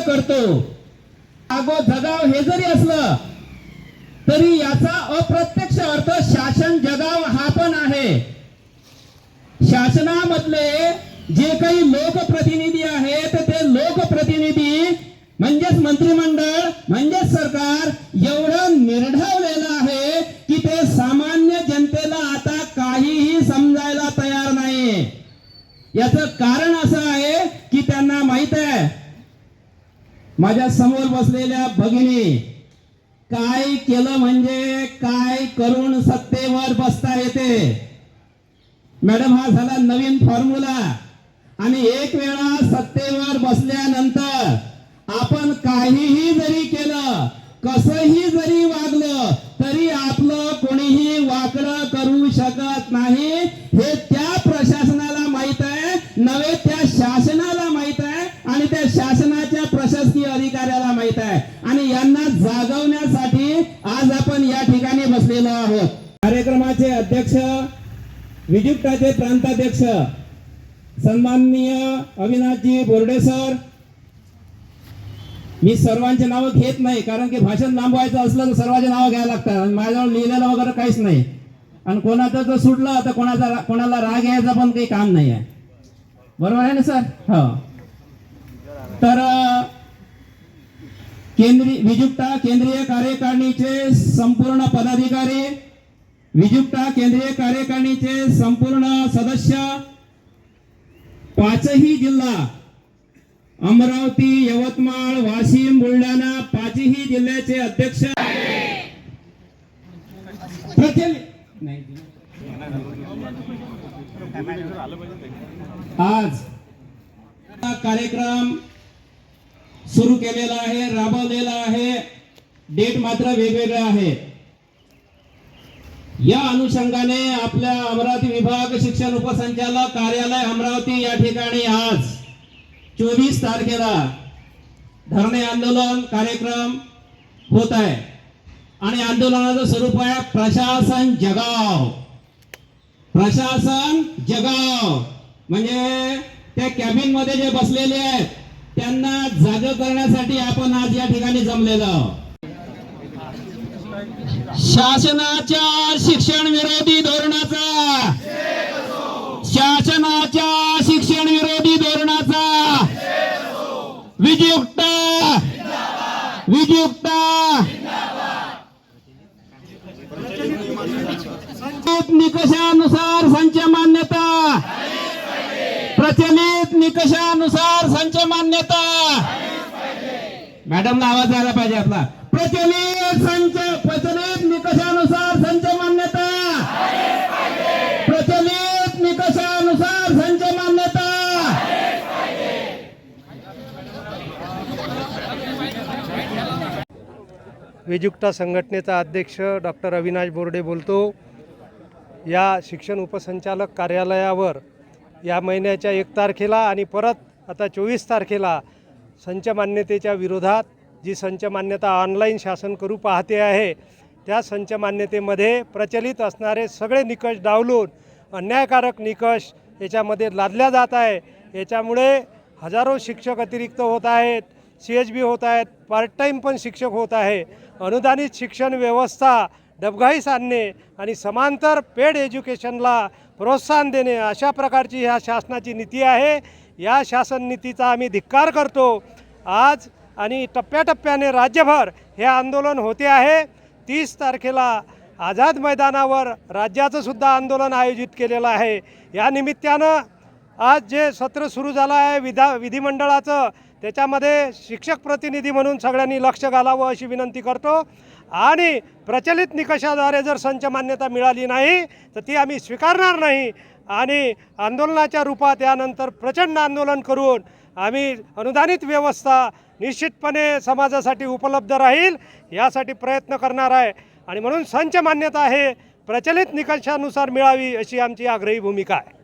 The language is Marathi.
करतो. जागो जगाव हे जरी असलं तरी याचा अप्रत्यक्ष अर्थ शासन जगाव हा पण आहे. शासनामधले जे काही लोकप्रतिनिधी आहेत ते लोकप्रतिनिधी म्हणजेच मंत्रिमंडळ म्हणजेच सरकार एवढं निर्ढावलेलं आहे की ते सामान्य जनतेला आता काहीही समजायला तयार नाही. याचं कारण असं आहे की त्यांना माहित आहे माझ्या समोर बसलेल्या भगिनी काय केलं म्हणजे काय करून सत्तेवर बसता येते. मॅडम हा झाला नवीन फॉर्म्युला आणि एक वेळा सत्तेवर बसल्यानंतर आपण काहीही जरी केलं कसंही जरी वागलं तरी आपलं कोणीही वाकडं करू शकत नाही. हे त्या प्रशासनाला माहित आहे नव्हे त्या शासनाला माहित आहे आणि त्या शासनाच्या प्रशासकीय अधिकाऱ्याला माहित आहे आणि यांना जागवण्यासाठी आज आपण या ठिकाणी बसलेलो आहोत. कार्यक्रमाचे अध्यक्ष विजुक्ताचे प्रांताध्यक्ष सन्माननीय अविनाशजी बोर्डे सर. मी सर्वांचे नाव घेत नाही कारण की भाषण लांबवायचं असलं तर सर्वांचे नाव घ्यायला लागतात आणि माझ्याजवळ लिहिलेलं वगैरे काहीच नाही आणि कोणाचं जर सुटलं तर कोणाला राग यायचा पण काही काम नाही आहे. बरोबर आहे ना सर? हो. तर विजुक्ता केंद्रीय कार्यकारिणीचे संपूर्ण पदाधिकारी, विजुक्ता केंद्रीय कार्यकारिणीचे संपूर्ण सदस्य, पाचही जिल्हा अमरावती, यवतमाळ, वाशिम, बुलढाणा पाचही जिल्ह्याचे अध्यक्ष आज कार्यक्रम सुरू केलेला आहे, राबवलेला आहे. डेट मात्र वेगवेगळे आहे. या अनुषंगाने आपल्या अमरावती विभाग शिक्षण उपसंचालक कार्यालय अमरावती या ठिकाणी आज 24 तारखेला धरणे आंदोलन कार्यक्रम होत आहे आणि आंदोलनाचं स्वरूप आहे प्रशासन जगाव. प्रशासन जगाव म्हणजे त्या कॅबिन मध्ये जे बसलेले आहेत त्यांना जाग करण्यासाठी आपण आज या ठिकाणी जमलेलो आहोत. शासनाच्या शिक्षण विरोधी धोरणाचा, शासनाच्या शिक्षण विरोधी धोरणाचा विजुक्ता विजुक्ता निकषानुसार संच मान्यता, प्रचलित निकषानुसार संच मान्यता. मॅडमला आवाज आला पाहिजे आपला. प्रचलित निकषानुसार संच मान्यता, प्रचलित निकषानुसार संच मान्यता. विजुक्ता संघटनेचा अध्यक्ष डॉक्टर अविनाश बोर्डे बोलतो. या शिक्षण उपसंचालक कार्यालयावर या महिन्याच्या 1 तारखेला आणि परत आता 24 तारखेला संच मान्यतेच्या विरोधात जी संच मान्यता ऑनलाईन शासन करू पाहते आहे त्या संच मान्यतेमध्ये प्रचलित असणारे सगळे निकष डावलून अन्यायकारक निकष याच्यामध्ये लादल्या जात आहे. याच्यामुळे हजारो शिक्षक अतिरिक्त होत आहेत, CHB होत आहेत, पार्ट टाईम पण शिक्षक होत आहे. अनुदानित शिक्षण व्यवस्था डबघाईस आणणे आणि समांतर पेड एज्युकेशनला प्रोत्साहन देणे अशा प्रकारची ह्या शासनाची नीती आहे. या शासन नीतीचा आम्ही धिक्कार करतो. आज आणि टप्प्याटप्प्याने राज्यभर हे आंदोलन होते आहे. 30 तारखेला आझाद मैदानावर राज्याचं सुद्धा आंदोलन आयोजित केलेलं आहे. या निमित्तानं आज जे सत्र सुरू झालं आहे विधिमंडळाचं त्याच्यामध्ये शिक्षक प्रतिनिधी म्हणून सगळ्यांनी लक्ष घालावं अशी विनंती करतो. आणि प्रचलित निकषाद्वारे जर संच मान्यता मिळाली नाही तर ती आम्ही स्वीकारणार नाही आणि आंदोलनाच्या रूपात यानंतर प्रचंड आंदोलन करून आम्ही अनुदानित व्यवस्था निश्चितपणे समाजासाठी उपलब्ध राहील यासाठी प्रयत्न करणार आहे. आणि म्हणून संच मान्यता हे प्रचलित निकषानुसार मिळावी अशी आमची आग्रही भूमिका आहे.